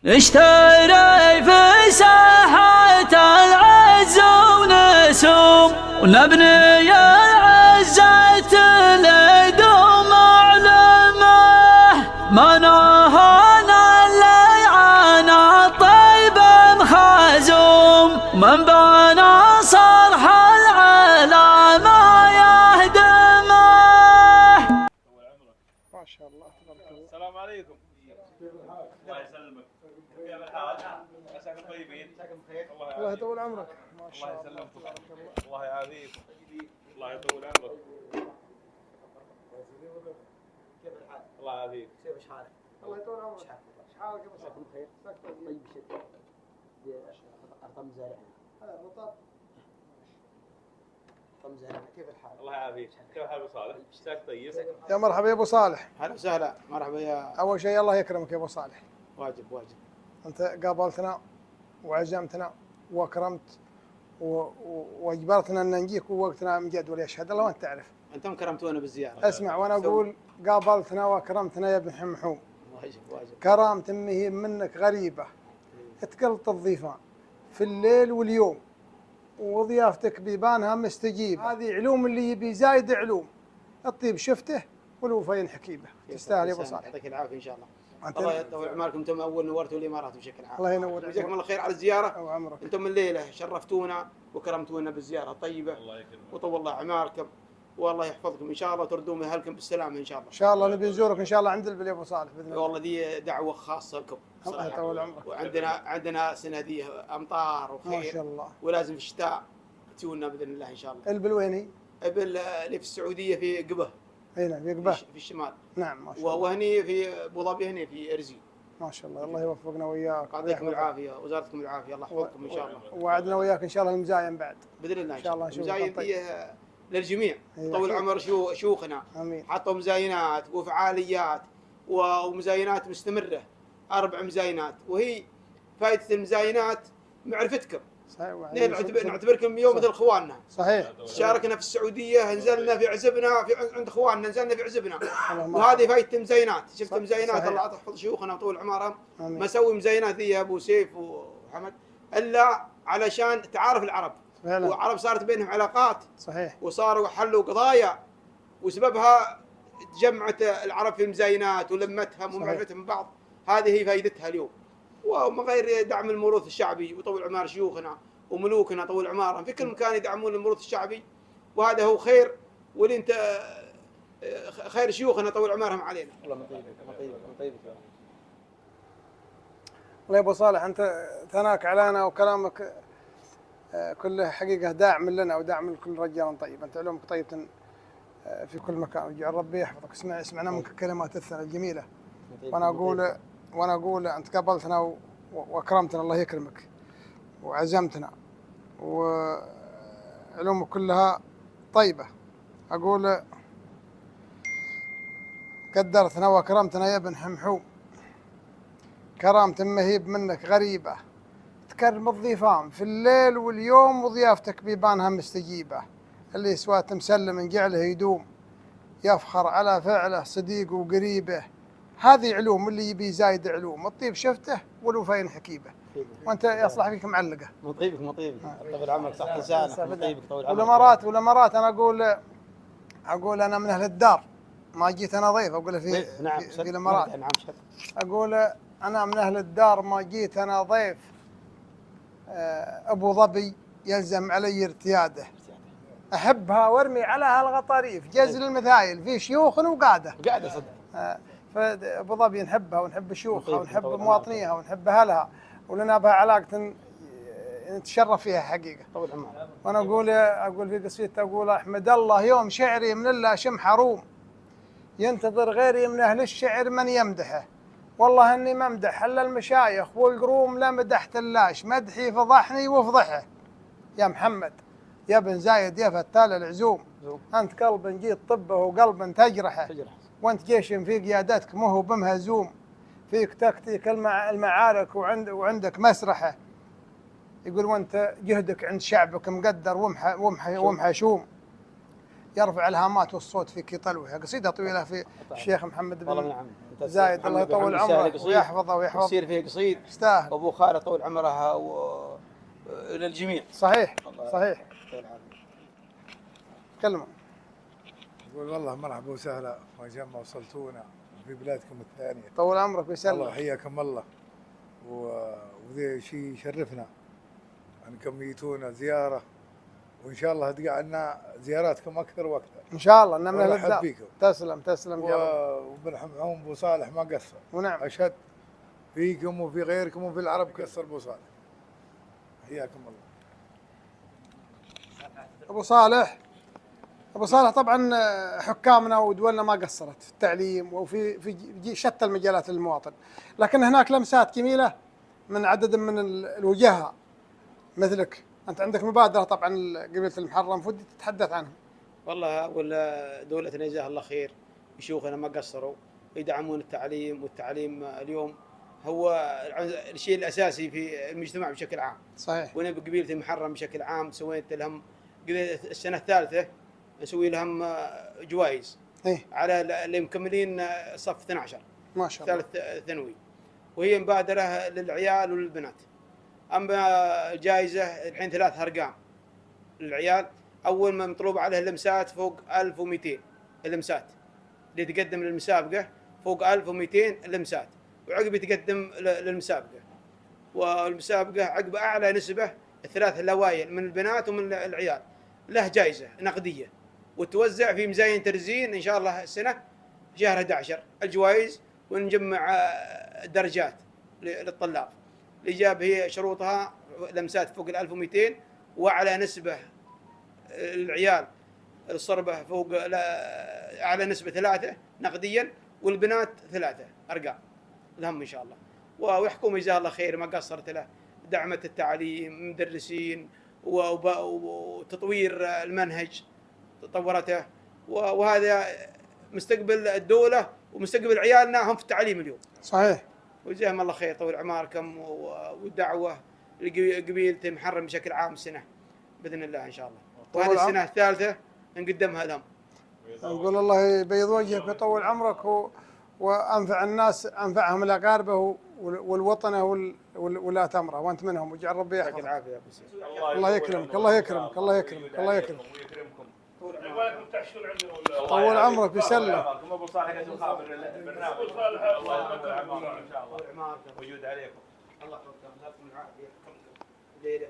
اشتري في ساحة العز ونسوم ونبني العزة لدوم علمه ما نهانا الليعان الطيب مخزوم من بنى صرح العلا ما يهدمه. ما شاء الله تبارك الله. السلام عليكم. الله يسلمك. كيف الحال؟ عساكم طيبين؟ الله يطول عمرك. ما شاء الله الله يسلمك. تبارك الله. الله يعافيك. الله يطول عمرك. كيف الحال؟ الله يعافيك. كيف حالك؟ الله يطول عمرك. ايش حالك يا مساكم بخير. طيب بشدة. أرقام زارعنا. هذا بطاط. أرقام زارعنا. كيف الحال؟ الله يعافيك. كيف حال ابو صالح؟ مساك طيب؟ يا مرحبا يا ابو صالح. هلا وسهلا. مرحبا يا اول شيء الله يكرمك يا ابو صالح. واجب. انت قابلتنا وعزمتنا واكرمت واجبرتنا ان نجيك ووقتنا مجدول يشهد الله وانت تعرف. أنتم كرمتونا بالزيارة. اسمع وانا اقول قابلتنا واكرمتنا يا ابن حمحوم. واجب. كرامة هي منك غريبة تقلط الضيفان في الليل واليوم وضيافتك بيبانها مستجيب. هذه علوم اللي يبي زايد علوم. الطيب شفته والوفا ينحكي به. تستاهل يا ابو صالح. يعطيك العافية إن شاء الله. أنت الله يطول عمركم. أنتم أول نورتوا الإمارات بشكل عام. الله ينور. جزاكم الله خير على الزيارة. أو عمرك. أنتم الليلة شرفتونا وكرمتونا بالزيارة الطيبة. الله يكرمك. وطول الله أعماركم والله يحفظكم إن شاء الله تردون من أهلكم بالسلامة إن شاء الله. ان شاء الله نبي نزورك ان شاء الله عند البل يا ابو صالح باذن الله. والله دي دعوة خاصة لكم. الله يطول عمرك. وعندنا سنة دي أمطار وخير. ما شاء الله. ولازم في الشتاء تجونا بإذن الله إن شاء الله. البل وين هي؟ ابل اللي في السعودية في قبه. هنا في قبه. في الشمال. نعم ما شاء الله. وهني في أبو ظبي هنا في إرزي. ما شاء الله الله يوفقنا وياك. يعطيكم العافية وزارتكم العافية الله يحفظكم إن شاء الله. ووعدنا وياك ان شاء الله المزاين بعد. بإذن الله إن شاء الله نشوفك مزاين طيب. دي للجميع. أيوة. طول عمر شيوخنا. امين. حطوا مزاينات وفعاليات ومزاينات مستمرة. 4 مزاينات وهي فائدة المزاينات معرفتكم. صحيح. نعتبركم يوم مثل اخواننا. صحيح. شاركنا في السعوديه نزلنا في عزبنا عند اخواننا نزلنا في عزبنا. وهذه فايده مزاينات. شفت مزاينات صحيح. الله تحفظ شيوخنا وطول عمرهم. آمين. ما سوي مزاينات ذي يا ابو سيف وحمد الا علشان تعارف العرب. فعلا. والعرب صارت بينهم علاقات. صحيح. وصاروا حلوا قضايا وسببها تجمعت العرب في المزاينات ولمتهم ومعرفتهم من بعض. هذه هي فائدتها اليوم. ومن غير دعم الموروث الشعبي وطول عمر شيوخنا وملوكنا طول عمرهم في كل مكان يدعمون الموروث الشعبي. وهذا هو خير واللي انت خير شيوخنا طول عمرهم علينا. الله طيبك. والله يا ابو صالح انت ثناك علينا وكلامك كله حقيقه داعم لنا وداعم لكل رجال طيب. انت علومك طيبه في كل مكان وجعل ربي يحفظك. سمعنا منك كلمات الثناء الجميله. وانا اقول انت قابلتنا واكرمتنا الله يكرمك وعزمتنا وعلومك كلها طيبه. اقول قدرتنا واكرمتنا يا ابن حمحوم. كرامة مهيب منك غريبة تكرم الضيفان في الليل واليوم وضيافتك بيبانها مستجيبة. اللي سوات مسلم جعله يدوم يفخر على فعله صديق وقريبه. هذه علوم اللي يبي زايد علوم. الطيب شفته والوفا ينحكي به. وانت يصلح فيك معلقة. مو طيبك طول عمرك صح لسانك. طيبك طول عمرك. والامارات انا اقول انا من اهل الدار ما جيت انا ضيف. اقول في الامارات. اقول انا من اهل الدار ما جيت انا ضيف. ابو ظبي يلزم علي ارتياده. احبها وارمي على هالغطاريف جزل المثايل في شيوخ وقاده. قاعده صدق. فابو ظبي نحبها ونحب شيوخها ونحب مواطنيها ونحب اهلها ولنا بها علاقه نتشرف فيها حقيقه. طول عمرك. وانا اقول في قصيدتي اقول احمد الله يوم شعري من الله شم حروم ينتظر غيري من اهل الشعر من يمدحه. والله اني ممدح الا المشايخ والقروم لا مدحت اللاش مدحي فضحني وفضحه. يا محمد يا بن زايد يا فتال العزوم انت قلب جيت طبه وقلب تجرحه. وانت جيش في قيادتك مو بمهزوم فيك تكتيك المعارك وعندك مسرحه. يقول وانت جهدك عند شعبك مقدر ومحشوم. يرفع الهامات والصوت فيك يطلوها. قصيده طويله في الشيخ محمد زايد الله يطول عمره ويحفظه ويحفظ يصير فيه قصيد. يستاهل. وابو خالد طول عمره للجميع. صحيح صحيح. تكلموا. يقول والله مرحبا وسهلا ما وصلتونا في بلادكم الثانية. طول عمرك ويسلمك. الله حياكم الله. وذي شيء يشرفنا انكم جيتونا زيارة، وان شاء الله تقع لنا زياراتكم اكثر واكثر. ان شاء الله نمنا والله للدار. فيكم. تسلم وبن عون ابو صالح ما قصر. ونعم. اشهد فيكم وفي غيركم وفي العرب قصر ابو صالح. حياكم الله. ابو صالح طبعا حكامنا ودولنا ما قصرت في التعليم وفي شتى المجالات للمواطن، لكن هناك لمسات جميله من عدد من الوجهاء مثلك. انت عندك مبادره طبعا قبيله المحرم، ودي تتحدث عنها. والله دولتنا جزاها الله خير، شيوخنا ما قصروا يدعمون التعليم، والتعليم اليوم هو الشيء الاساسي في المجتمع بشكل عام. صحيح. وانا بقبيله المحرم بشكل عام سويت لهم السنه الثالثه نسوي لهم جوائز على اللي مكملين صف 12 ما شاء الله ثالث ثانوي، وهي مبادره للعيال وللبنات. اما الجائزه الحين 3 ارقام للعيال. اول ما مطلوب عليه اللمسات فوق 1200 اللمسات اللي تقدم للمسابقه، فوق 1200 لمسات، وعقب يتقدم للمسابقه. والمسابقه عقب اعلى نسبه 3 الاوائل من البنات ومن العيال له جائزه نقديه، وتوزع في مزاين ترزين ان شاء الله السنه شهر 11 الجوائز، ونجمع درجات للطلاب. الاجابه هي شروطها لمسات فوق 1200، واعلى نسبه العيال الصربه فوق اعلى نسبه 3 نقديا، والبنات 3 ارقام لهم ان شاء الله. وحكومه جزاها الله خير ما قصرت له، دعمت التعليم، مدرسين وتطوير المنهج طورته، وهذا مستقبل الدوله ومستقبل عيالنا هم في التعليم اليوم. صحيح. وجزاهم الله خير، طول اعماركم، والدعوه لقبيله المحرم بشكل عام السنه باذن الله ان شاء الله. وهذه السنه الثالثه نقدمها لهم. نقول الله يبيض وجهك ويطول عمرك وانفع الناس، انفعهم لاقاربه والوطنه ولاة امره، وانت منهم، وجعل ربي يحفظك. العافيه. الله يكرمك الله يكرمك الله يكرمك الله يكرمك. طول عمرك ويسلمك. ابو صالح يجي خابر البرنامج. الله يطول عمرك ان شاء الله. موجود عليكم. الله يحفظكم. العافيه.